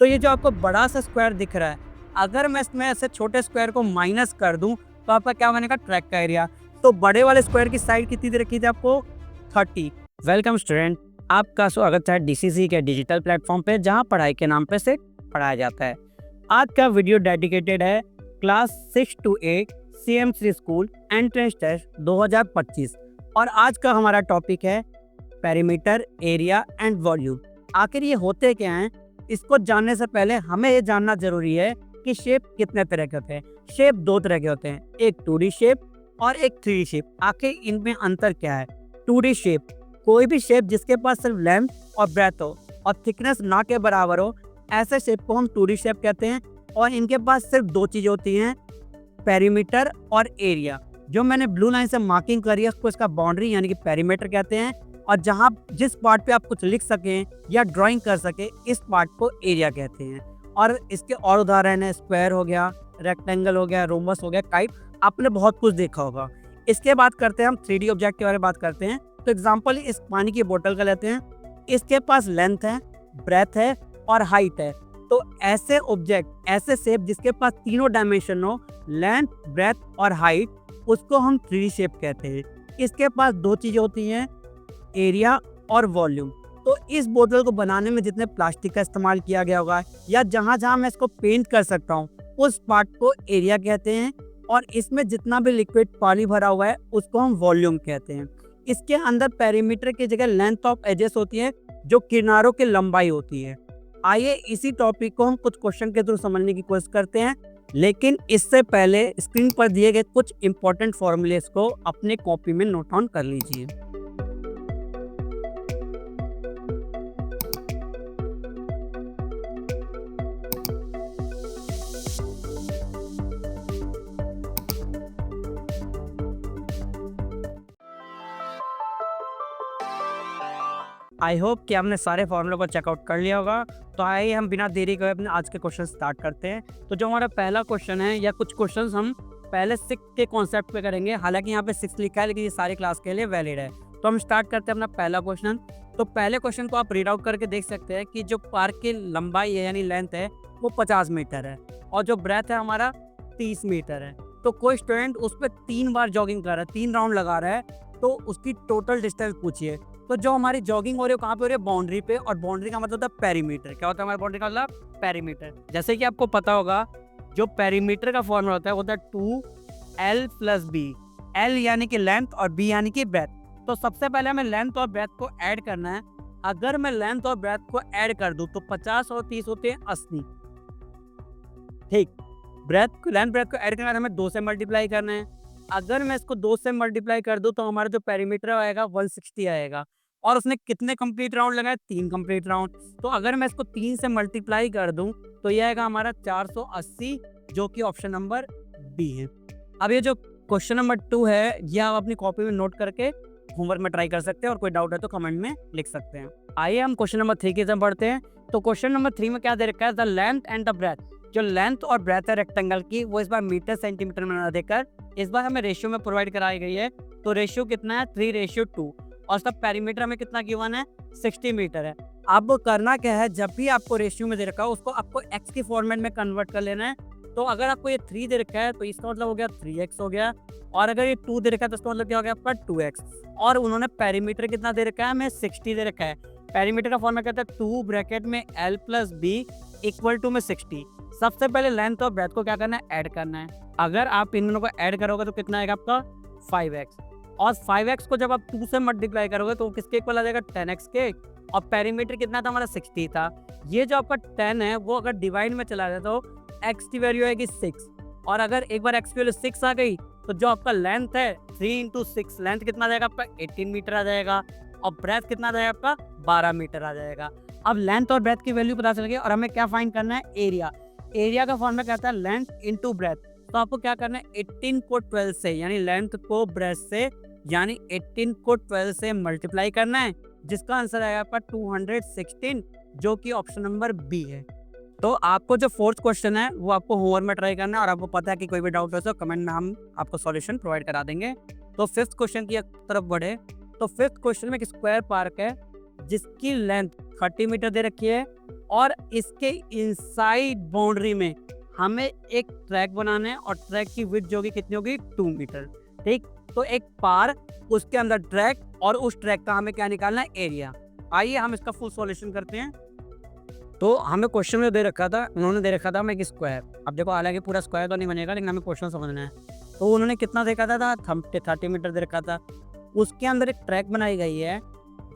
तो ये जो आपको बड़ा सा स्क्वायर दिख रहा है, अगर मैं इसमें ऐसे छोटे स्क्वायर को माइनस कर दूं तो आपका क्या बनेगा, ट्रैक का एरिया। तो बड़े वाले स्क्वायर की साइड कितनी दे रखी थी आपको, 30। वेलकम स्टूडेंट, आपका स्वागत है डीसीसी के डिजिटल प्लेटफॉर्म पे, जहां पढ़ाई के नाम पे से पढ़ाया जाता है। आज का वीडियो डेडिकेटेड है class 6 to 8 CM3 school entrance test 2025 और आज का हमारा टॉपिक है पेरीमीटर, एरिया एंड वॉल्यूम। आखिर ये होते क्या हैं, इसको जानने से पहले हमें ये जानना जरूरी है कि शेप कितने तरह के होते हैं। शेप दो तरह के होते हैं, एक 2D शेप और एक 3D शेप। आखिर इनमें अंतर क्या है। 2D शेप, कोई भी शेप जिसके पास सिर्फ लेंथ और ब्रेथ हो और थिकनेस ना के बराबर हो, ऐसे शेप को हम 2D शेप कहते हैं। और इनके पास सिर्फ दो चीज़ें होती हैं, पेरीमीटर और एरिया। जो मैंने ब्लू लाइन से मार्किंग करी है उसको इसका बाउंड्री यानी कि पेरीमीटर कहते हैं, और जहाँ जिस पार्ट पे आप कुछ लिख सकें या ड्राइंग कर सके, इस पार्ट को एरिया कहते हैं। और इसके और उदाहरण है, स्क्वायर हो गया, रेक्टेंगल हो गया, रोमबस हो गया, काइट, आपने बहुत कुछ देखा होगा। इसके बाद करते हैं हम 3D ऑब्जेक्ट के बारे में बात करते हैं। तो एग्जाम्पल इस पानी की बोतल का लेते हैं। इसके पास लेंथ है, ब्रेथ है और हाइट है। तो ऐसे ऑब्जेक्ट, ऐसे शेप जिसके पास तीनों डायमेंशन हो, लेंथ, ब्रेथ और हाइट, उसको हम 3D शेप कहते हैं। इसके पास दो चीज़ें होती हैं, एरिया और वॉल्यूम। तो इस बोतल को बनाने में जितने प्लास्टिक का इस्तेमाल किया गया होगा या जहाँ जहाँ मैं इसको पेंट कर सकता हूँ, उस पार्ट को एरिया कहते हैं। और इसमें जितना भी लिक्विड पानी भरा हुआ है उसको हम वॉल्यूम कहते हैं। इसके अंदर पेरीमीटर की जगह लेंथ ऑफ एजेस होती है, जो किनारों की लंबाई होती है। आइए इसी टॉपिक को हम कुछ क्वेश्चन के थ्रू समझने की कोशिश करते हैं, लेकिन इससे पहले स्क्रीन पर दिए गए कुछ इंपॉर्टेंट फॉर्मूलेस को अपने कॉपी में नोट डाउन कर लीजिए। आई होप कि आपने सारे फॉर्मूलों को चेकआउट कर लिया होगा। तो आइए हम बिना देरी के अपने आज के क्वेश्चन स्टार्ट करते हैं। तो जो हमारा पहला क्वेश्चन है, या कुछ क्वेश्चंस हम पहले 6 के कॉन्सेप्ट पे करेंगे। हालांकि यहाँ पे 6 लिखा है, लेकिन ये सारी क्लास के लिए वैलिड है। तो हम स्टार्ट करते हैं अपना पहला क्वेश्चन। तो पहले क्वेश्चन को आप रीड आउट करके देख सकते हैं कि जो पार्क की लंबाई है यानी लेंथ है वो 50 मीटर है और जो ब्रेथ है हमारा 30 मीटर है। तो कोई स्टूडेंट उस पर 3 बार जॉगिंग कर रहा है, 3 राउंड लगा रहा है, तो उसकी टोटल डिस्टेंस पूछिए। तो जो हमारी जॉगिंग हो रही है कहाँ पे हो रही है, बाउंड्री पे। और बाउंड्री का मतलब होता है पेरीमीटर। क्या होता है हमारा बाउंड्री का मतलब, पेरीमीटर। जैसे कि आपको पता होगा, जो पेरीमीटर का फॉर्मूला होता है वो होता है 2L + B। L यानी कि लेंथ और B यानी कि ब्रेथ। तो सबसे पहले हमें लेंथ और ब्रेथ को ऐड करना है। अगर मैं लेंथ और ब्रेथ को ऐड कर दूं तो 50 और 30 होते हैं 80। ठीक, लेंथ ब्रेथ को ऐड करना है, हमें 2 से मल्टीप्लाई करना है। अगर मैं इसको 2 से मल्टीप्लाई कर दूं तो हमारा जो पेरीमीटर आएगा 160 आएगा। और उसने कितने कंप्लीट राउंड लगाए, 3 कंप्लीट राउंड। तो अगर मैं इसको 3 से मल्टीप्लाई कर दूं तो ये आएगा हमारा 480, जो कि ऑप्शन नंबर बी है। अब ये जो क्वेश्चन नंबर 2 है, ये आप अपनी कॉपी में नोट करके होमवर्क में ट्राई कर सकते हैं, और कोई डाउट है तो कमेंट में लिख सकते हैं। आइए हम क्वेश्चन नंबर 3 की तरफ बढ़ते हैं। तो क्वेश्चन नंबर 3 में क्या दे रखा है, the length and the breadth. जो लेंथ और ब्रेथ है रेक्टेंगल की, वो इस बार मीटर सेंटीमीटर में ना देकर इस बार हमें रेशियो में प्रोवाइड कराई गई है। तो रेशियो कितना है, 3:2। और सब पेरीमीटर में कितना गिवन है, 60 मीटर है। अब करना क्या है, जब भी आपको रेशियो में दे रखा हो उसको आपको एक्स की फॉर्मेट में कन्वर्ट कर लेना है। तो अगर आपको ये 3 दे रखा है तो इसका मतलब हो गया 3x हो गया, और अगर ये 2 दे रखा है तो इसका मतलब क्या हो गया आपका 2x। और उन्होंने पेरीमीटर कितना दे रखा है, हमें 60 दे रखा है। पेरीमीटर का फॉर्मेट कहता है 2 ब्रैकेट में L + B = में 60। सबसे पहले लेंथ और ब्रेथ को क्या करना है, ऐड करना है। अगर आप इन दोनों को ऐड करोगे तो कितना आएगा आपका 5x। और 5x को जब आप 2 से मल्टीप्लाई करोगे तो किसके इक्वल आ जाएगा, 10x के। और पेरीमीटर कितना था हमारा, 60 था। ये जो आपका 10 है वो अगर डिवाइड में चला जाए तो x की वैल्यू आएगी 6। और अगर एक बार x की वैल्यू 6 आ गई तो जो आपका लेंथ है 3 × 6, लेंथ कितना आ जाएगा आपका 18 मीटर आ जाएगा। और ब्रेथ कितना आ जाएगा आपका 12 मीटर आ जाएगा। अब लेंथ और ब्रेथ की वैल्यू पता चल गई, और हमें क्या फाइंड करना है, एरिया। एरिया का फॉर्मूला कहता है लेंथ × ब्रेथ। तो आपको क्या करना है, 18 को 12 से, यानी लेंथ को ब्रेथ से, यानी 18 को 12 से मल्टीप्लाई करना है, जिसका आंसर आएगा आपका 216, जो कि ऑप्शन नंबर बी है। तो आपको जो 4th क्वेश्चन है वो आपको होमवर्क में ट्राई करना है, और आपको पता है कि कोई भी डाउट हो तो कमेंट में हम आपको सॉल्यूशन प्रोवाइड करा देंगे। तो 5th क्वेश्चन की तरफ बढ़े। तो 5th क्वेश्चन में एक स्क्वायर पार्क है जिसकी लेंथ 30 मीटर दे रखी है और इसके इनसाइड बाउंड्री में हमें एक ट्रैक बनाना है और ट्रैक की विड्थ जो होगी कितनी होगी 2 मीटर। ठीक, तो एक पार, उसके अंदर ट्रैक और उस ट्रैक का हमें क्या निकालना है, एरिया। आइए हम इसका फुल सॉल्यूशन करते हैं। तो हमें क्वेश्चन में दे रखा था, उन्होंने दे रखा था हमें एक स्क्वायर। अब देखो हालांकि पूरा स्क्वायर तो नहीं बनेगा लेकिन हमें क्वेश्चन समझना है। तो उन्होंने कितना देखा था 30 मीटर दे रखा था। उसके अंदर एक ट्रैक बनाई गई है,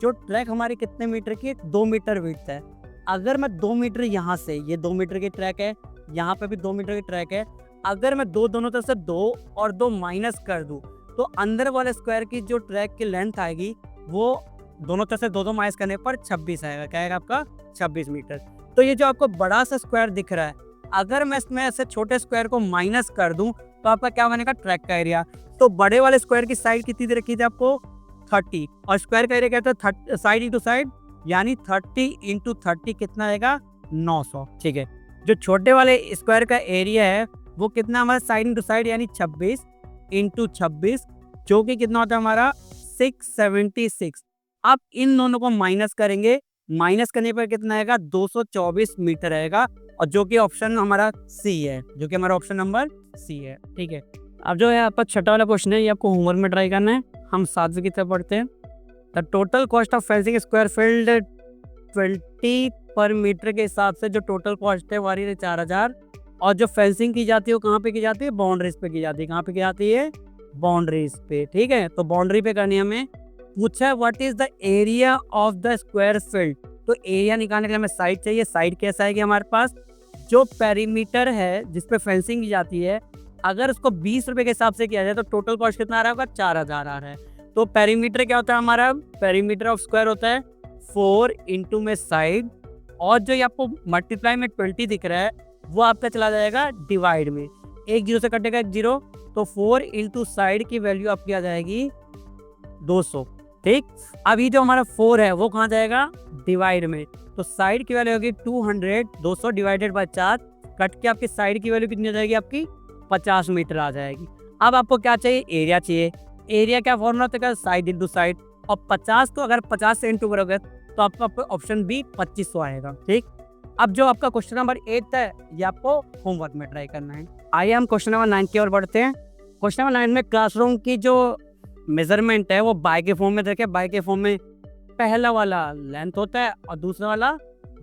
जो ट्रैक हमारी कितने मीटर की, 2 मीटर विड्थ है। अगर मैं 2 मीटर यहाँ से, ये 2 मीटर की ट्रैक है, यहाँ पे भी 2 मीटर की ट्रैक है, अगर मैं दोनों तरफ से 2 और 2 माइनस कर दूँ तो अंदर वाले स्क्वायर की जो ट्रैक की लेंथ आएगी वो दोनों तरफ से 2 माइनस करने पर 26 आएगा। क्या आएगा आपका, 26 मीटर। तो ये जो आपको बड़ा सा स्क्वायर दिख रहा है, अगर मैं इसमें ऐसे छोटे स्क्वायर को माइनस कर दूं तो आपका क्या बनेगा, ट्रैक का एरिया। तो बड़े वाले स्क्वायर की साइड कितनी दे रखी थी आपको, 30, और स्क्वायर का एरिया क्या था, साइड इंटू साइड, यानी 30 इंटू 30 कितना आएगा, 900। ठीक है, जो छोटे वाले स्क्वायर का एरिया है वो कितना हमारा, साइड इंटू साइड यानी 26 इंटू 26, जो कि कितना होता है हमारा 676। अब इन दोनों को माइनस करेंगे, माइनस करने पर कितना आएगा, 224 मीटर आएगा, और जो कि ऑप्शन हमारा सी है, जो कि हमारा ऑप्शन नंबर सी है। ठीक है, अब जो है आपका छठा वाला क्वेश्चन है, ये आपको होमवर्क में ट्राई करना है। हम 7 की तरफ पढ़ते हैं। The total cost of fencing square field 20 पर मीटर के हिसाब से जो टोटल कॉस्ट है वारी है 4000, और जो फेंसिंग की जाती है वो कहाँ पे की जाती है, बाउंड्रीज पे की जाती है। कहाँ पे की जाती है, बाउंड्रीज पे। ठीक है, तो बाउंड्री पे करनी है हमें। पूछा है what is the area of the square field. तो एरिया निकालने के लिए हमें साइड चाहिए। साइड कैसा है कि हमारे पास जो पेरीमीटर है जिसपे फेंसिंग की जाती है, अगर उसको 20 रुपए के हिसाब से किया जाए तो टोटल कॉस्ट कितना आ रहा होगा, 4000 आ रहा है। तो पेरीमीटर क्या होता है हमारा, पेरीमीटर ऑफ स्क्वायर होता है 4 इंटू में साइड, और जो ये आपको मल्टीप्लाई में 20 दिख रहा है वो आपका चला जाएगा डिवाइड में, एक जीरो से कटेगा एक जीरो, तो 4 इंटू साइड की वैल्यू आपकी आ जाएगी 200। ठीक, अभी जो हमारा 4 है वो कहाँ जाएगा, डिवाइड में, तो साइड की वैल्यू होगी 200, 200 डिवाइडेड बाय 4, कट के आपकी साइड की वैल्यू कितनी आ जाएगी, आपकी 50 मीटर आ जाएगी। अब आपको क्या चाहिए, एरिया चाहिए। एरिया क्या फॉर्मूला होता है, साइड इंटू साइड, और 50 को अगर 50 से इंटू करोगे तो आपका ऑप्शन बी 2500 आएगा। ठीक, अब जो आपका क्वेश्चन नंबर 8 है ये आपको होमवर्क में ट्राई करना है। आइए हम क्वेश्चन नंबर 9 की ओर बढ़ते हैं। क्वेश्चन नंबर 9 में क्लासरूम की जो मेजरमेंट है वो बाय के फॉर्म में देखें। बाय के फॉर्म में पहला वाला लेंथ होता है और दूसरा वाला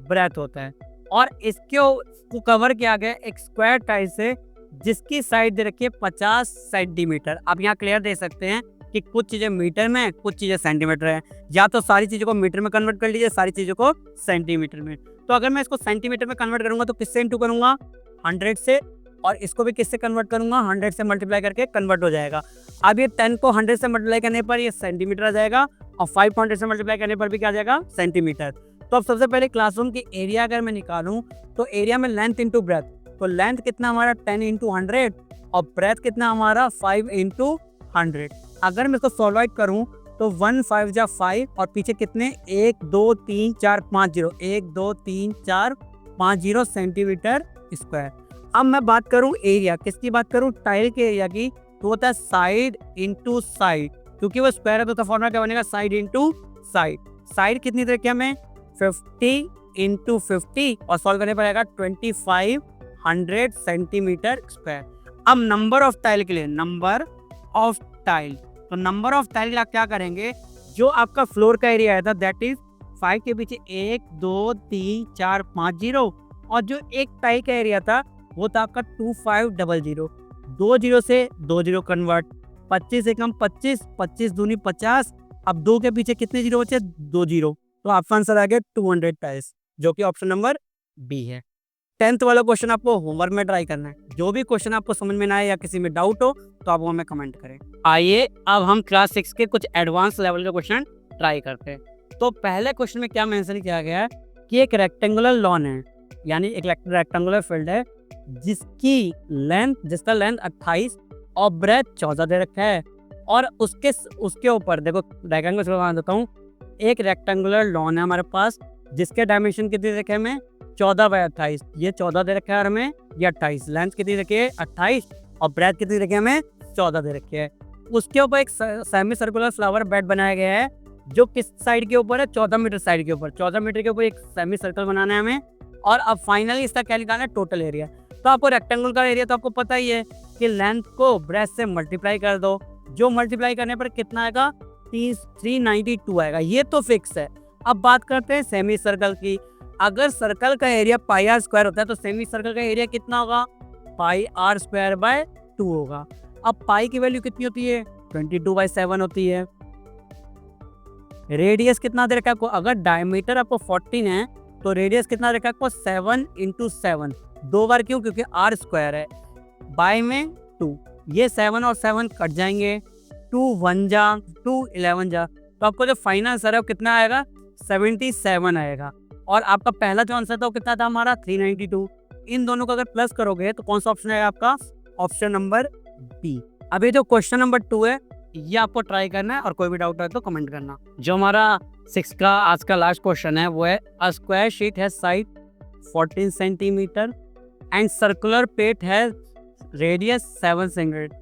ब्रेथ होता है, और इसको कवर किया गया एक स्क्वायर टाइल से जिसकी साइड दे रखी है 50 सेंटीमीटर। आप यहाँ क्लियर दे सकते हैं कि कुछ चीज़ें मीटर में, कुछ चीज़ें सेंटीमीटर है, या तो सारी चीज़ों को मीटर में कन्वर्ट कर लीजिए, सारी चीज़ों को सेंटीमीटर में। तो अगर मैं इसको सेंटीमीटर में कन्वर्ट करूंगा तो किससे इंटू करूंगा, 100 से, और इसको भी किससे कन्वर्ट करूंगा, 100 से मल्टीप्लाई करके कन्वर्ट हो जाएगा। अब ये 10 को 100 से मल्टीप्लाई करने पर ये सेंटीमीटर आ जाएगा, और 5 को 100 से मल्टीप्लाई करने पर भी क्या आ जाएगा, सेंटीमीटर। तो अब सबसे पहले क्लासरूम की एरिया अगर मैं निकालूं तो एरिया में लेंथ इंटू ब्रेथ, तो लेंथ कितना हमारा 10 इंटू 100, और ब्रेथ कितना हमारा 5 इंटू 100। अगर मैं इसको सॉल्व आउट करूं तो 1 5 जा 5, और पीछे कितने 1 2 3 4 5 0, 1 2 3 4 5 0 सेंटीमीटर स्क्वायर। अब मैं बात करूं एरिया, किसकी बात करूं, टाइल के एरिया की, तो होता है साइड इंटू साइड, क्योंकि वो स्क्वायर है तो फॉर्मूला क्या बनेगा, साइड इंटू साइड। साइड कितनी तरह क्या हमें 50 इंटू 50, और सॉल्व करने पर आएगा 2500 सेंटीमीटर स्क्वायर। अब नंबर ऑफ टाइल के लिए, नंबर ऑफ टाइल, तो नंबर ऑफ टाइल आप क्या करेंगे, जो आपका फ्लोर का एरिया आया था दैट इज 5 के पीछे 1 2 3 4 5 0, और जो एक टाइल का एरिया था वो था आपका 2500, 2 जीरो से 2 जीरो कन्वर्ट, 25 से कम 25, 25 दूनी 50, अब 2 के पीछे कितने जीरो बचे, 2 जीरो, तो आपका आंसर आ गया 200 टाइल्स, जो कि ऑप्शन नंबर बी है। 10th वाला क्वेश्चन आपको होमवर्क में ट्राई करना है। जो भी क्वेश्चन आपको समझ में ना आए या किसी में डाउट हो तो आप वो हमें कमेंट करें। आइए अब हम क्लास 6 के कुछ एडवांस लेवल के क्वेश्चन ट्राई करते हैं। तो पहले क्वेश्चन में क्या मेंशन किया गया है कि एक रेक्टेंगुलर लॉन है, यानी एक रेक्टेंगुलर फील्ड है जिसका लेंथ 28 और ब्रेथ 14 दे रखा है, और उसके ऊपर देखो डायग्राम को बना देता हूँ। एक रेक्टेंगुलर लॉन है हमारे पास जिसके डायमेंशन कितने रखे हमें 14 बाय 28, ये 14 दे रखा है हमें, ये 28, लेंथ कितनी रखी है 28, और ब्रेथ कितनी रखी है हमें 14 दे रखी है। उसके ऊपर एक सेमी सर्कुलर फ्लावर बेड बनाया गया है जो किस साइड के ऊपर है, 14 मीटर साइड के ऊपर। 14 मीटर के ऊपर एक सेमी सर्कल बनाना है हमें, और अब फाइनली इसका क्या निकालना है, टोटल एरिया। तो आपको रेक्टेंगल का एरिया तो आपको पता ही है कि लेंथ को ब्रेथ से मल्टीप्लाई कर दो, जो मल्टीप्लाई करने पर कितना आएगा, 392 आएगा, ये तो फिक्स है। अब बात करते हैं सेमी सर्कल की। अगर सर्कल का एरिया पाई आर स्क्वायर होता है तो सेमी सर्कल का एरिया कितना होगा, पाई आर स्क्वायर बाय 2 होगा। अब पाई की वैल्यू कितनी होती है, 22/7 होती है। रेडियस कितना दे रखा है आपको, अगर डायमीटर आपको 14 है तो रेडियस कितना रखा है आपको, 7 × 7, 2 बार क्यों, क्योंकि आर स्क्वायर है, बाय में 2, ये 7 और 7 कट जाएंगे, 2 1 जा 2 11 जा, तो आपको जो फाइनल आंसर है वो कितना आएगा, 77 आएगा। और आपका पहला जो आंसर था वो कितना था हमारा, 392। इन दोनों को अगर प्लस करोगे तो कौन सा ऑप्शन आएगा आपका, ऑप्शन नंबर बी। अभी जो क्वेश्चन नंबर 2 है ये आपको ट्राई करना है, और कोई भी डाउट है तो कमेंट करना। जो हमारा 6 का आज का लास्ट क्वेश्चन है वो है, a square sheet has side 14 centimetre and circular plate has radius 7 centimetre,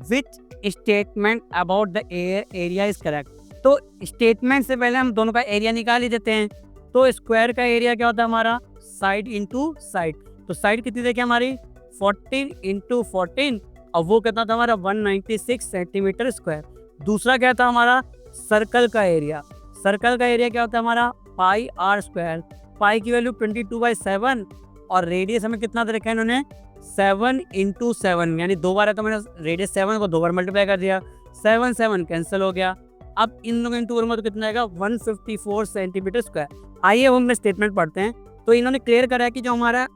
which statement about the area is correct. तो स्टेटमेंट से पहले हम दोनों का एरिया निकाल ही देते हैं। तो स्क्वायर का एरिया क्या होता है हमारा, साइड इंटू साइड। तो साइड कितनी देखिए हमारी, 14 × 14, और वो कितना था हमारा, 196 सेंटीमीटर स्क्वायर। दूसरा क्या था हमारा, सर्कल का एरिया। सर्कल का एरिया क्या होता है हमारा, पाई आर स्क्वायर। पाई की वैल्यू 22/7, और रेडियस हमें कितना दे रखा है इन्होंने, 7 × 7, यानी 2 बार है तो मैंने रेडियस 7 को 2 बार मल्टीप्लाई कर दिया, 7 7 कैंसिल हो गया। अब इन लोगों इंटू करूंगा तो कितना आएगा, 154 सेंटीमीटर स्क्वायर। आइए हम अपने स्टेटमेंट पढ़ते हैं। तो इन्होंने क्लियर करा है कि जो हमारा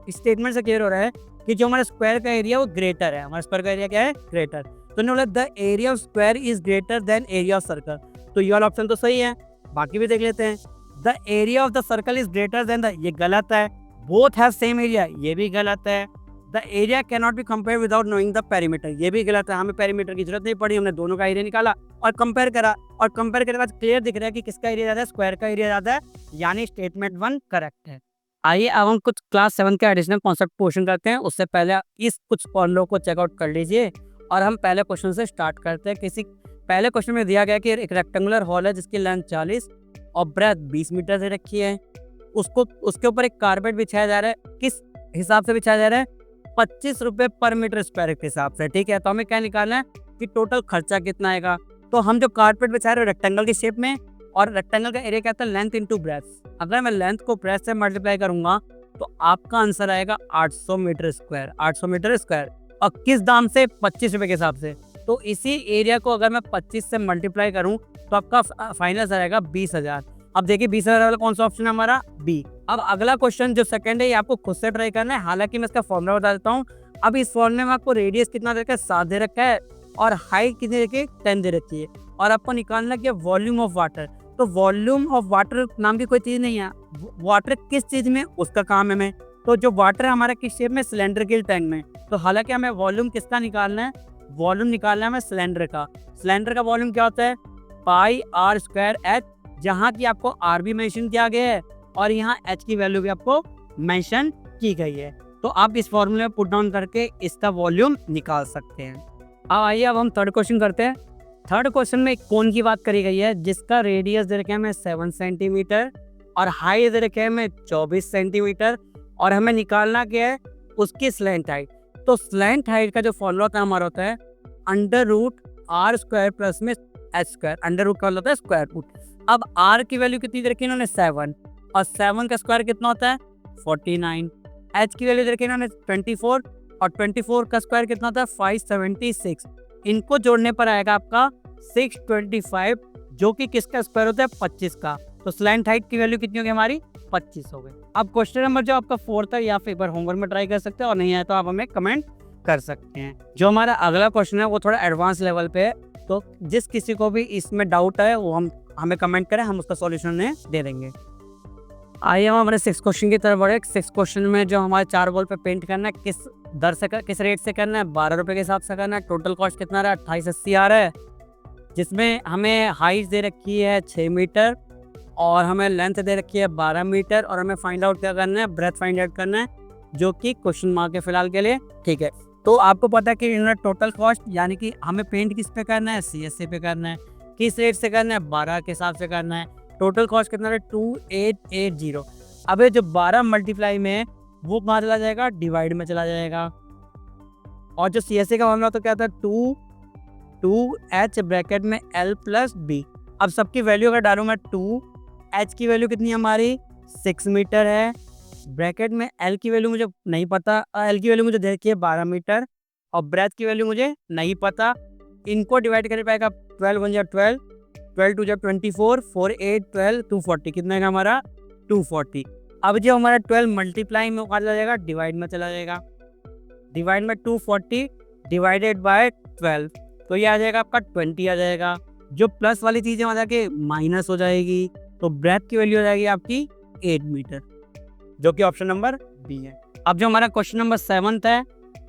स्टेटमेंट से क्लियर हो रहा है कि जो हमारा स्क्वायर का एरिया वो ग्रेटर है। हमारा स्क्वायर का एरिया क्या है, ग्रेटर। तो इन्होंने the area of square is greater than area of circle. तो ये वाला ऑप्शन तो सही है, बाकी भी देख लेते हैं। The area of the circle is greater than the, ये गलत है। बोथ हैव सेम एरिया, ये भी गलत है। The area can not be compare without knowing the perimeter, ये भी गलत है। हमें पेरीमीटर की जरूरत नहीं पड़ी, हमने दोनों का एरिया निकाला और कंपेयर करा, और कंपेयर करने के बाद क्लियर दिख रहा है कि किसका एरिया ज़्यादा है, स्क्वायर का एरिया ज़्यादा है, यानी स्टेटमेंट 1 करेक्ट है। आइए अब हम कुछ क्लास 7 के एडिशनल कॉन्सेप्ट क्वेश्चन करते हैं। उससे पहले इस कुछ फॉर्मूलों को चेकआउट कर लीजिए, और हम पहले क्वेश्चन से स्टार्ट करते हैं। किसी पहले क्वेश्चन में दिया गया कि एक रेक्टेंगुलर हॉल है जिसकी लेंथ 40 और ब्रेथ 20 मीटर से रखी है। उसके ऊपर एक कारपेट बिछाया जा रहा है, किस हिसाब से बिछाया जा रहा है, 25 रुपये पर मीटर स्क्वायर के हिसाब से, ठीक है। तो हमें क्या निकालना है कि टोटल खर्चा कितना आएगा। तो हम जो कारपेट बिछा रहे हैं रेक्टेंगल की शेप में, और रेक्टेंगल का एरिया क्या था, लेंथ इंटू ब्रेथ। अगर मैं लेंथ को ब्रेथ से मल्टीप्लाई करूंगा तो आपका आंसर आएगा 800 मीटर स्क्वायर, 800 मीटर स्क्वायर। और किस दाम से, 25 रुपये के हिसाब से। तो इसी एरिया को अगर मैं 25 से मल्टीप्लाई करूं तो आपका फाइनल आंसर आएगा 20,000। अब देखिए 20,000 वाला कौन सा ऑप्शन है हमारा, बी। अब अगला क्वेश्चन जो सेकंड है ये आपको खुद से ट्राई करना है, हालांकि मैं इसका फॉर्मूला बता देता हूँ। अब इस फॉर्मूले में आपको रेडियस कितना दे रखा है, 7 दे रखा है, और हाइट कितनी रखी है, 10 दे रखी है, और आपको निकालना क्या, वॉल्यूम ऑफ वाटर। तो वॉल्यूम ऑफ वाटर नाम की कोई चीज़ नहीं है, वाटर किस चीज़ में, उसका काम है। मैं तो जो वाटर है हमारा किस शेप में, सिलेंड्रिकल टैंक में। तो हालांकि हमें वॉल्यूम किसका निकालना है, वॉल्यूम निकालना है हमें सिलेंडर का। सिलेंडर का वॉल्यूम क्या होता है, पाई आर स्क्वायर एच, जहाँ की आपको आर भी मेंशन किया गया है और यहाँ एच की वैल्यू भी आपको मेंशन की गई है। तो आप इस फॉर्मूले में पुट डाउन करके इसका वॉल्यूम निकाल सकते हैं। अब आइए अब हम थर्ड क्वेश्चन करते हैं। थर्ड क्वेश्चन में कोन की बात करी गई है जिसका रेडियस दे रखे हैं हमें 7 सेंटीमीटर और हाइट दे रखे हैं हमें 24 सेंटीमीटर, और हमें निकालना क्या है, उसकी स्लैंट हाइट। तो स्लैंट हाइट का जो फॉर्मूला होता है हमारा होता है √r स्क्वायर प्लस में एच स्क्वायर। अंडर रूट का होता है स्क्वायर रूट। अब r की वैल्यू कितनी दे रखी है इन्होंने, 7, और 7 का स्क्वायर कितना होता है, 49। h की वैल्यू दे रखी है इन्होंने 24, और 24 का स्क्वायर कितना होता है, 576। इनको जोड़ने पर आएगा आपका 625, जो कि किसका स्क्वायर होता है, 25 का। तो स्लैंट हाइट की वैल्यू कितनी होगी हमारी, 25 हो गई। अब क्वेश्चन नंबर जो आपका 4 है या फिर एक बार होमवर्क में ट्राई कर सकते हैं, और नहीं आया तो आप हमें कमेंट कर सकते हैं। जो हमारा अगला क्वेश्चन है वो थोड़ा एडवांस लेवल पे है, तो जिस किसी को भी इसमें डाउट है वो हमें कमेंट करें, हम उसका सॉल्यूशन उन्हें दे देंगे। आइए हम हमारे 6 क्वेश्चन की तरफ बढ़े। 6 क्वेश्चन में जो हमारे 4 बॉल पे पेंट करना है, किस दर से किस रेट से करना है, 12 रुपये के हिसाब से करना है। टोटल कॉस्ट कितना रहा है, 2880 आ रहा है, जिसमें हमें हाइट दे रखी है 6 मीटर और हमें लेंथ दे रखी है 12 मीटर, और हमें फाइंड आउट क्या करना है, ब्रेथ फाइंड आउट करना है, जो कि क्वेश्चन मार्क है फिलहाल के लिए, ठीक है। तो आपको पता है कि इन्होंने टोटल कॉस्ट यानी कि हमें पेंट किस पे करना है, CSC पे करना है। किस रेट से करना है, 12 के हिसाब से करना है। टोटल कॉस्ट कितना है, 2880। अब ये जो 12 मल्टीप्लाई में है वो कहाँ चला जाएगा, डिवाइड में चला जाएगा। और जो CSA का फॉर्मूला तो क्या था, 2H ब्रैकेट में L प्लस B। अब सबकी वैल्यू अगर डालूँ मैं, 2H की वैल्यू कितनी है हमारी, 6 मीटर है। ब्रैकेट में L की वैल्यू मुझे नहीं पता, L की वैल्यू मुझे देखी है 12 मीटर, और ब्रेथ की वैल्यू मुझे नहीं पता। इनको डिवाइड कर पाएगा, 12 1 12, 12 2 24, 4 8 12, 240, कितना है हमारा, 240। अब जो हमारा 12 मल्टीप्लाई में कहाँ चला जाएगा, डिवाइड में चला जाएगा। डिवाइड में 240 डिवाइडेड बाय 12, तो ये आ जाएगा आपका 20 आ जाएगा। जो प्लस वाली चीज़ें वहाँ जाके माइनस हो जाएगी, तो ब्रेथ की वैल्यू हो जाएगी आपकी 8 मीटर, जो कि ऑप्शन नंबर बी है। अब जो हमारा क्वेश्चन नंबर 7 है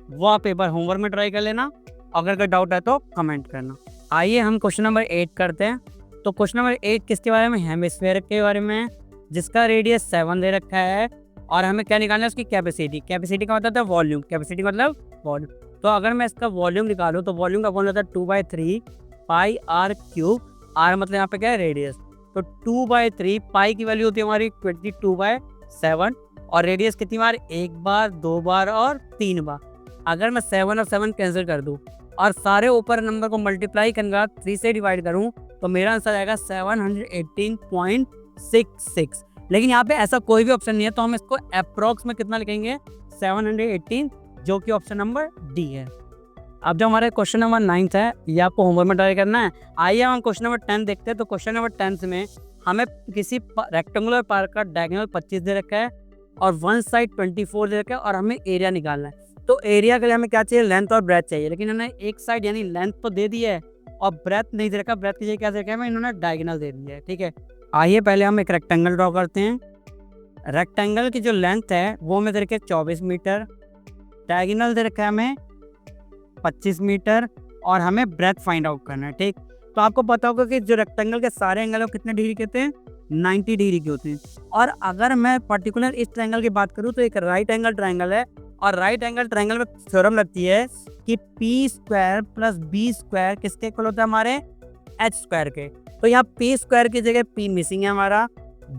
वो आप एक बार होमवर्क में ट्राई कर लेना, अगर कोई डाउट है तो कमेंट करना। आइए हम क्वेश्चन नंबर 8 करते हैं। तो क्वेश्चन नंबर 8 किसके बारे में, हेमिस्फीयर के बारे में है, जिसका रेडियस 7 दे रखा है, और हमें क्या निकालना है, उसकी कैपेसिटी। कैपेसिटी का मतलब है वॉल्यूम, कैपेसिटी मतलब वॉल्यूम। तो अगर मैं इसका वॉल्यूम निकालूँ तो वॉल्यूम का फॉर्मूला था 2/3 पाई r क्यूब। r मतलब यहाँ पे क्या है, रेडियस। तो 2/3 पाई की वैल्यू होती है हमारी 22/7, और रेडियस कितनी बार, 1 बार 2 बार और 3 बार। अगर मैं 7 और 7 कैंसिल कर दूं और सारे ऊपर नंबर को मल्टीप्लाई करूँगा 3 से डिवाइड करूं, तो मेरा आंसर आएगा 718.66। लेकिन यहाँ पे ऐसा कोई भी ऑप्शन नहीं है, तो हम इसको अप्रॉक्स में कितना लिखेंगे, 718, जो कि ऑप्शन नंबर डी है। अब जो हमारे क्वेश्चन नंबर 9 है, ये आपको होमवर्क में ट्राई करना है। आइए हम क्वेश्चन नंबर 10 देखते हैं। तो क्वेश्चन नंबर 10 में हमें किसी रेक्टेंगुलर पार्क का डायगोनल 25 दे रखा है और वन साइड 24 दे रखा है, और हमें एरिया निकालना है। तो एरिया के लिए हमें क्या चाहिए, लेंथ और ब्रेथ चाहिए, लेकिन इन्होंने एक साइड यानी लेंथ तो दे दी है और ब्रेथ नहीं दे रखा। ब्रेथ की जगह क्या दे रखा है, इन्होंने डायगोनल दे दी है। ठीक है, आइए पहले हम एक रेक्टेंगल ड्रॉ करते हैं। रेक्टेंगल की जो लेंथ है वो हमें दे रखी है 24 मीटर, डायगोनल दे रखा है हमें 25 मीटर, और हमें ब्रेथ फाइंड आउट करना है। ठीक, तो आपको पता होगा कि जो रेक्टेंगल के सारे एंगल है कितने डिग्री के होते हैं, 90 डिग्री के होते हैं। और अगर मैं पर्टिकुलर इस ट्रायंगल की बात करूं तो एक राइट एंगल ट्रायंगल है, और राइट एंगल ट्रायंगल में थ्योरम लगती है कि p² + b² किसके इक्वल होता है, हमारे h² के। तो यहाँ p² की जगह p मिसिंग है हमारा,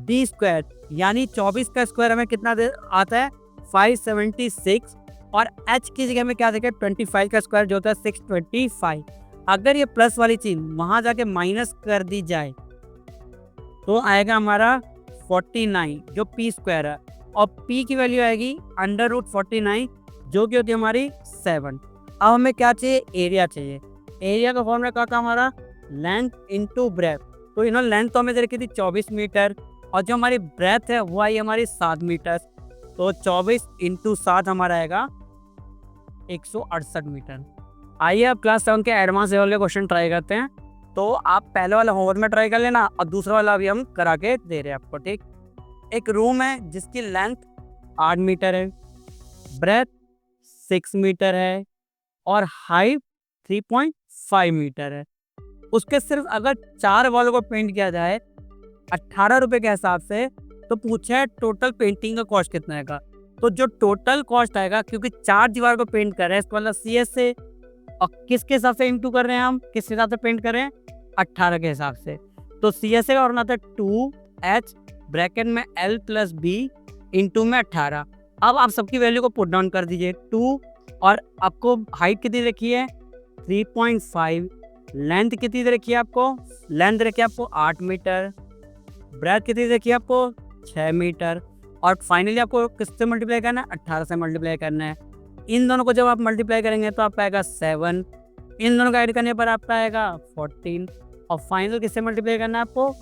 b² यानी 24 का स्क्वायर हमें कितना आता है, 576, और h की जगह में क्या देखें, 25 का स्क्वायर जो होता है 625। अगर ये प्लस वाली चीज वहां जाके माइनस कर दी जाए तो आएगा हमारा 49, जो p² है, और p की वैल्यू आएगी √49, जो कि होती है हमारी 7। अब हमें क्या चाहिए, एरिया चाहिए। एरिया का फॉर्मूला क्या था हमारा, लेंथ इंटू ब्रेथ। तो इन्होंने लेंथ तो हमें दे रखी थी 24 मीटर, और जो हमारी ब्रेथ है वो आई हमारी 7 मीटर। तो 24 × 7 हमारा आएगा 168 मीटर। आइए अब क्लास 7 के एडवांस लेवल के क्वेश्चन ट्राई करते हैं। तो आप पहले वाला होमवर्क में ट्राई कर लेना, और दूसरा वाला अभी हम करा के दे रहे हैं आपको। ठीक, एक रूम है जिसकी लेंथ 8 मीटर है, ब्रेथ 6 मीटर है, और हाइट 3.5 मीटर है। उसके सिर्फ अगर 4 वॉल को पेंट किया जाए 18 रुपये के हिसाब से, तो पूछा है टोटल पेंटिंग का कॉस्ट कितना आएगा। तो जो टोटल कॉस्ट आएगा, क्योंकि 4 दीवार को पेंट कर रहे हैं, इसका मतलब CSA, और किसके हिसाब से इंटू कर रहे हैं हम, किस हिसाब से पेंट कर रहे हैं, 18 के हिसाब से। तो CSA का फॉर्मूला था 2H ब्रैकेट में L + B इंटू में 18। अब आप सबकी वैल्यू को पुट डाउन कर दीजिए, 2, और आपको हाइट कितनी रखी है 3.5, लेंथ कितनी रखी है आपको, लेंथ रखी है आपको 8 मीटर, ब्रेथ कितनी रखी है आपको 6 मीटर, और फाइनली आपको किससे मल्टीप्लाई करना है, 18 से मल्टीप्लाई करना है। इन दोनों को जब आप मल्टीप्लाई करेंगे तो आपका आएगा 7, इन दोनों का ऐड करने पर आपका आएगा 14, और फाइनल किससे मल्टीप्लाई करना है आपको,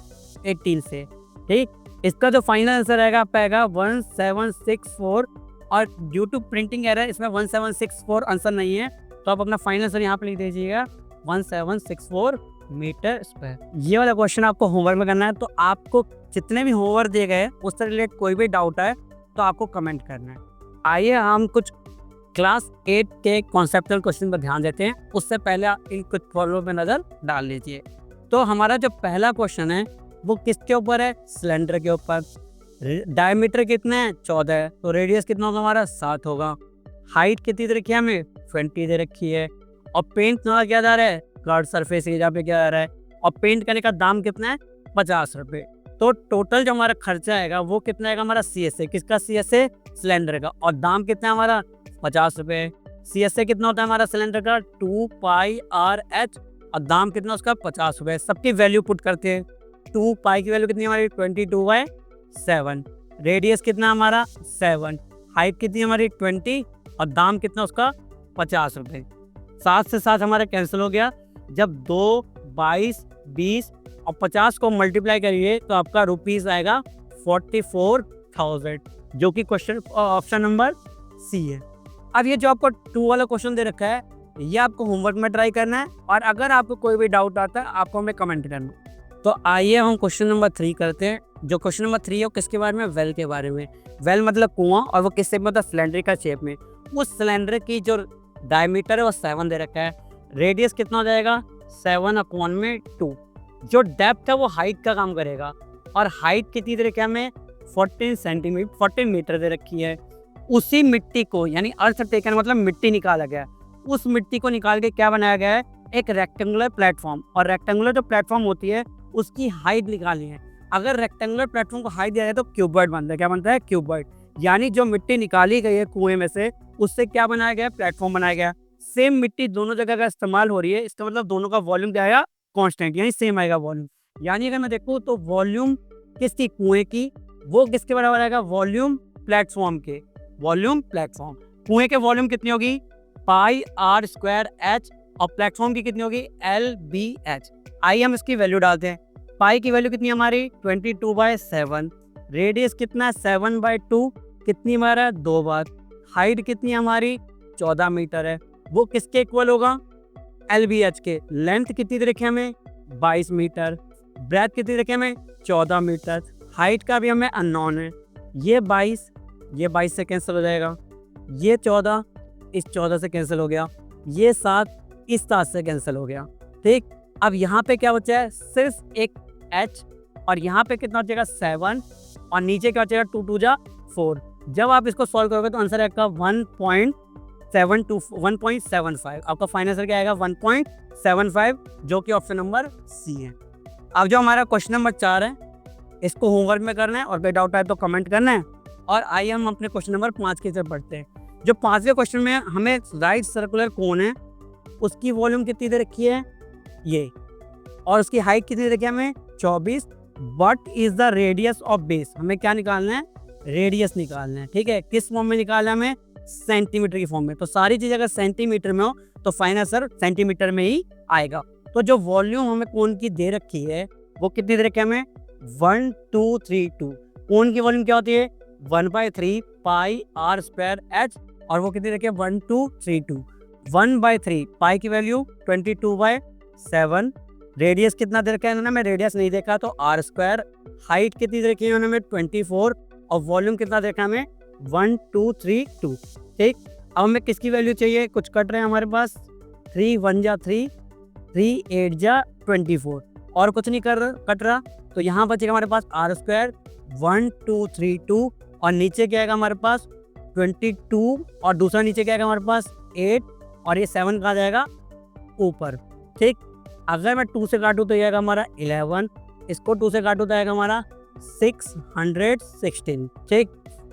18 से। ठीक, इसका जो फाइनल आंसर आएगा आपका आएगा 1764, और ड्यू टू प्रिंटिंग एरर इसमें 1764 आंसर नहीं है, तो आप अपना फाइनल आंसर यहाँ पे लिख दीजिएगा 1764 मीटर स्क्वायर। ये वाला क्वेश्चन आपको होमवर्क में करना है। तो आपको जितने भी होमवर्क दिए गए उससे रिलेटेड कोई भी डाउट है तो आपको कमेंट करना है। आइए हम कुछ क्लास 8 के कॉन्सेप्चुअल क्वेश्चन पर ध्यान देते हैं, उससे पहले आप इन कुछ फॉर्मूलों पे नज़र डाल लीजिए। तो हमारा जो पहला क्वेश्चन है वो किसके ऊपर है, सिलेंडर के ऊपर। डायमीटर कितना है 14 है, तो रेडियस कितना होगा हमारा 7 होगा। हाइट कितनी दे रखी है हमें 20 दे रखी है, और पेंट कहाँ किया जा रहा है, कर्व सरफेस एरिया पे किया जा रहा है। और पेंट करने का दाम कितना है 50 रुपये। तो टोटल जो हमारा खर्चा आएगा वो कितना आएगा हमारा CSA, किसका CSA, सिलेंडर का, और दाम कितना है हमारा 50 रुपये। CSA कितना होता है हमारा सिलेंडर का 2πRH, और दाम कितना उसका 50 रुपये। सबकी वैल्यू पुट करते हैं। 2π की वैल्यू कितनी हमारी 22/7, रेडियस कितना हमारा 7, हाइट कितनी हमारी 20, और दाम कितना उसका 50 रुपये। 7 से 7 हमारा कैंसिल हो गया। जब 2, 22, 20 और 50 को मल्टीप्लाई करिए तो आपका रुपीस आएगा 44,000, जो कि क्वेश्चन ऑप्शन नंबर सी है। अब ये जो आपको 2 वाला क्वेश्चन दे रखा है ये आपको होमवर्क में ट्राई करना है, और अगर आपको कोई भी डाउट आता है आपको हमें कमेंट करना है। तो आइए हम क्वेश्चन नंबर 3 करते हैं। जो क्वेश्चन नंबर 3 है वो किसके बारे में, वेल के बारे में। वेल मतलब कुआं, और वो किस शेप में होता है, सिलेंडरिकल शेप में। उस सिलेंडर की जो डायमीटर है वो 7 दे रखा है, रेडियस कितना हो जाएगा 7/2। जो डेप्थ है वो हाइट का काम करेगा, और हाइट कितनी दे रखी है हमें 14 मीटर दे रखी है। उसी मिट्टी को यानी अर्थ टेकन मतलब मिट्टी निकाला गया है, उस मिट्टी को निकाल के क्या बनाया गया है, एक रेक्टेंगुलर प्लेटफॉर्म। और रेक्टेंगुलर जो प्लेटफॉर्म होती है उसकी हाइट निकालनी है। अगर रेक्टेंगुलर प्लेटफॉर्म को हाइट दिया जाए तो क्यूबॉइड बनता है। क्या बनता है, क्यूबॉइड। यानी जो मिट्टी निकाली गई है कुएं में से उससे क्या बनाया गया, प्लेटफॉर्म बनाया गया। सेम मिट्टी दोनों जगह का इस्तेमाल हो रही है, इसका मतलब दोनों का वॉल्यूम क्या आएगा, कांस्टेंट, यानी सेम आएगा वॉल्यूम। यानी अगर मैं देखूँ तो वॉल्यूम किसकी, कुएं की, वो किसके बराबर आएगा, वॉल्यूम प्लेटफॉर्म के। वॉल्यूम प्लेटफॉर्म, कुएं के वॉल्यूम कितनी होगी πr²h, और प्लेटफॉर्म की कितनी होगी LBH। आइए हम इसकी वैल्यू डालते हैं। पाई की वैल्यू कितनी हमारी 22/7, रेडियस कितना 7/2, कितनी हमारा 2 बार, हाइट कितनी हमारी 14 मीटर है, वो किसके इक्वल होगा, LBH के। लेंथ कितनी दे रखी है हमें 22 मीटर, ब्रेथ कितनी रखी है हमें 14 मीटर, हाइट का भी हमें अननोन है। ये 22 से कैंसिल हो जाएगा, ये 14 इस 14 से कैंसिल हो गया, ये 7 इस 7 से कैंसिल हो गया। ठीक, अब यहाँ पे क्या बचा है, सिर्फ एक H, और यहाँ पे कितना बचेगा 7, और नीचे क्या बचेगा 2 2 जा 4। जब आप इसको सॉल्व करोगे तो आंसर आएगा 1.75। आपका फाइनल आंसर क्या आएगा 1.75, जो कि ऑप्शन नंबर सी है। अब जो हमारा क्वेश्चन नंबर 4 है इसको होमवर्क में करना है, और कोई डाउट आए तो कमेंट करना है। और आइए हम अपने क्वेश्चन नंबर 5 की तरफ बढ़ते हैं। जो 5वें क्वेश्चन में हमें राइट सर्कुलर कोन है, उसकी वॉल्यूम कितनी दे रखी है ये, और उसकी हाइट कितनी दे रखी है हमें 24। What is the radius of base, हमें क्या निकालना है, रेडियस निकालना है। ठीक है, किस फॉर्म में निकालना है हमें, सेंटीमीटर की फॉर्म में। तो सारी चीज़ अगर सेंटीमीटर में हो तो फाइनल आंसर सेंटीमीटर में ही आएगा। तो जो वॉल्यूम हमें कोन की दे रखी है वो कितनी दे रखी है हमें 1232। कोन की वॉल्यूम क्या होती है 1/3 πr²h, और वो कितनी रखी है 1232। 1/3 पाई की वैल्यू 22/7, रेडियस कितना दे रखा है इन्होंने, मैं रेडियस नहीं देखा तो r², हाइट कितनी दे रखी है इन्होंने 24, और वॉल्यूम कितना दे रखा है हमें 1232। ठीक, अब हमें किसकी वैल्यू चाहिए, कुछ कट रहे हैं हमारे पास, 3 1 जा 3, 3 8 जा 24, और कुछ नहीं कट रहा। तो यहाँ बचेगा हमारे पास r², 1232, और नीचे क्या आएगा हमारे पास 22, और दूसरा नीचे क्या आएगा हमारे पास 8, और ये 7 कहाँ जाएगा ऊपर। ठीक, अगर मैं 2 से काटूँ तो ये आएगा हमारा 11, इसको 2 से काटूँ तो आएगा हमारा 616। ठीक,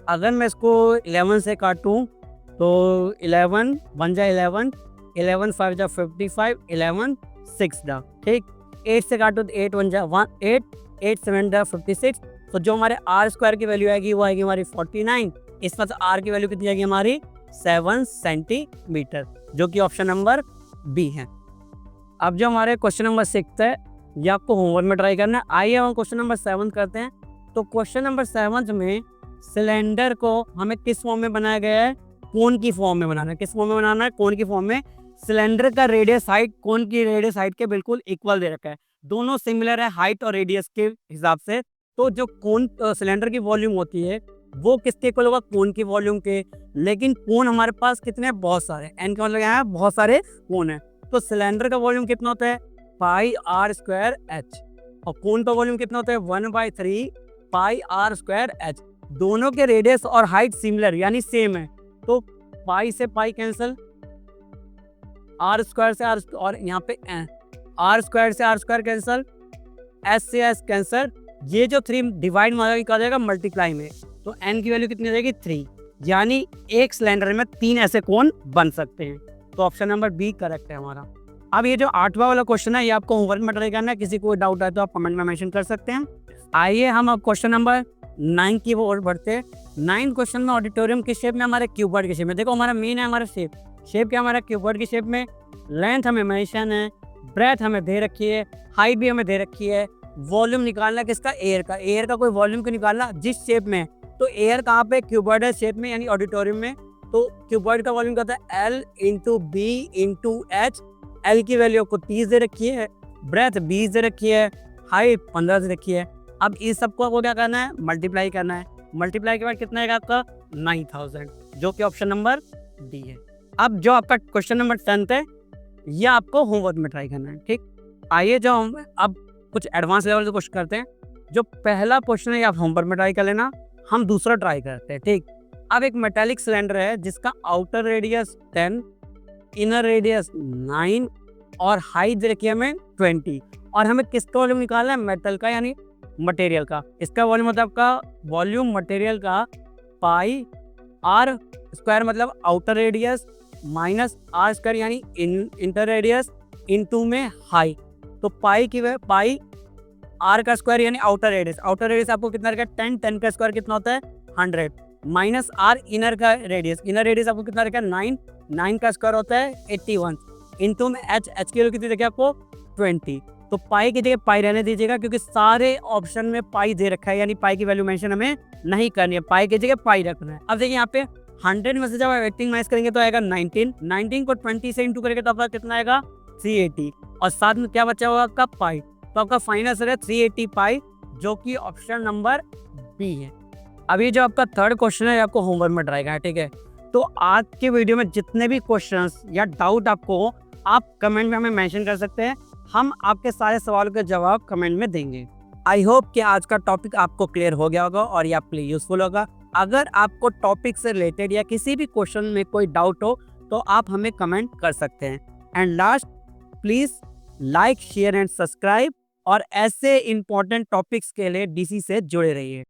अगर मैं इसको 11 से काटूँ तो 11 1 जा 11, 11 5 जा 55, 11 6 जा। ठीक, 8 से काटो तो 8 1 जा 1 8, 8 7 जा 56। तो जो हमारे r² की वैल्यू आएगी वो आएगी हमारी 49। इस पर r की वैल्यू कितनी आएगी हमारी 7 सेंटीमीटर, जो कि ऑप्शन नंबर बी है। अब जो हमारे क्वेश्चन नंबर 6 है ये आपको होमवर्क में ट्राई करना है। आइए हम क्वेश्चन नंबर 7 करते हैं। तो क्वेश्चन नंबर 7 में सिलेंडर को हमें किस फॉर्म में बनाया गया है, कोन की फॉर्म में बनाना है। किस फॉर्म में बनाना है, कोन की फॉर्म में। सिलेंडर का रेडियस हाइट कोन की रेडियस हाइट के बिल्कुल इक्वल दे रखा है, दोनों सिमिलर है हाइट और रेडियस के हिसाब से। तो जो कोन सिलेंडर की वॉल्यूम होती है वो किसके इक्वल होगा, कोन की वॉल्यूम के। लेकिन कोन हमारे पास कितने, बहुत सारे, एन का मतलब क्या है, बहुत सारे कोन है। तो सिलेंडर का वॉल्यूम कितना होता है πr²h, और कोन का वॉल्यूम कितना होता है 1/3 πr²h। दोनों के रेडियस और हाइट सिमिलर यानी सेम है, तो पाई से पाई कैंसिल, r² से r, और यहाँ पे आर स्क्वायर से आर स्क्वायर कैंसल, एस से एस कैंसल, ये जो 3 डिवाइड मारा क्या जाएगा मल्टीप्लाई में, तो एन की वैल्यू कितनी हो जाएगी 3, यानी एक सिलेंडर में 3 ऐसे कोण बन सकते हैं। तो ऑप्शन नंबर बी करेक्ट है हमारा। अब ये जो 8वां वाला क्वेश्चन है ये आपको होमवर्क में ट्राई करना है, किसी को डाउट है तो आप कमेंट में मेंशन कर सकते हैं। आइए हम अब क्वेश्चन नंबर 9 की ओर बढ़ते हैं। 9 क्वेश्चन में ऑडिटोरियम किस शेप में, हमारे क्यूबॉइड की शेप में। देखो हमारा मेन है हमारा शेप क्या हमारा क्यूबॉइड की शेप में, लेंथ हमें मेंशन है, ब्रेथ हमें दे रखी है, हाइट भी हमें दे रखी है, वॉल्यूम निकालना है किसका, एयर का कोई वॉल्यूम को निकालना जिस शेप में, तो एयर कहाँ पे, क्यूबॉइड शेप में यानी ऑडिटोरियम में, तो क्यूबॉइड का वॉल्यूम कहता है L into B into H. L की वैल्यू को 30 दे रखी है, ब्रेथ 20 दे रखी है, हाइट 15 दे रखी है। अब इस सबको आपको क्या करना है, मल्टीप्लाई करना है। मल्टीप्लाई के बाद कितना आएगा आपका 9000, जो कि ऑप्शन नंबर डी है। अब जो आपका क्वेश्चन नंबर 10 है ये आपको होमवर्क में ट्राई करना है, ठीक। आइए जो हम अब कुछ एडवांस लेवल के क्वेश्चन करते हैं। जो पहला क्वेश्चन है ये आप होमवर्क में ट्राई कर लेना, हम दूसरा ट्राई करते हैं, ठीक। अब एक मेटालिक सिलेंडर है जिसका आउटर रेडियस 10, इनर रेडियस 9 और हाइट दे रखी है हमें 20, और हमें किसका वॉल्यूम निकालना है, मेटल का यानी मटेरियल का। इसका वॉल्यूम मतलब आपका वॉल्यूम मटेरियल का पाई आर स्क्वायर मतलब outer radius minus r square यानी इंटर रेडियस इनटू में हाई। तो पाई की पाई आर का स्क्वायर यानी आउटर रेडियस आपको कितना रखा है 10 का स्क्वायर कितना होता है 100, माइनस आर इनर रेडियस आपको कितना रखा है 9 का स्क्वायर होता है 81, इनटू में एच की वैल्यू कितनी रखी है आपको 20। तो पाई की जगह पाई रहने दीजिएगा क्योंकि सारे ऑप्शन में पाई दे रखा है, यानी पाई की वैल्यू मेंशन हमें नहीं करनी है, पाई की जगह पाई रखना है। अब देखिए यहाँ पे 100 में से जब 18 माइनस करेंगे तो आएगा 19 को 20 से इंटू करेंगे तो आपका कितना आएगा 380, और साथ में क्या बचा होगा आपका पाई, तो आपका फाइनल आंसर है 380 पाई, जो कि ऑप्शन नंबर बी है। अभी जो आपका थर्ड क्वेश्चन है आपको होमवर्क में ट्राई करना है, ठीक है। तो आज के वीडियो में जितने भी क्वेश्चंस या डाउट आपको हो आप कमेंट में हमें मेंशन कर सकते हैं, हम आपके सारे सवालों के जवाब कमेंट में देंगे। आई होप कि आज का टॉपिक आपको क्लियर हो गया होगा और ये आपके लिए यूजफुल होगा। अगर आपको टॉपिक से रिलेटेड या किसी भी क्वेश्चन में कोई डाउट हो तो आप हमें कमेंट कर सकते हैं। And last, please like share and subscribe, और ऐसे इंपॉर्टेंट टॉपिक्स के लिए डीसी से जुड़े रहिए।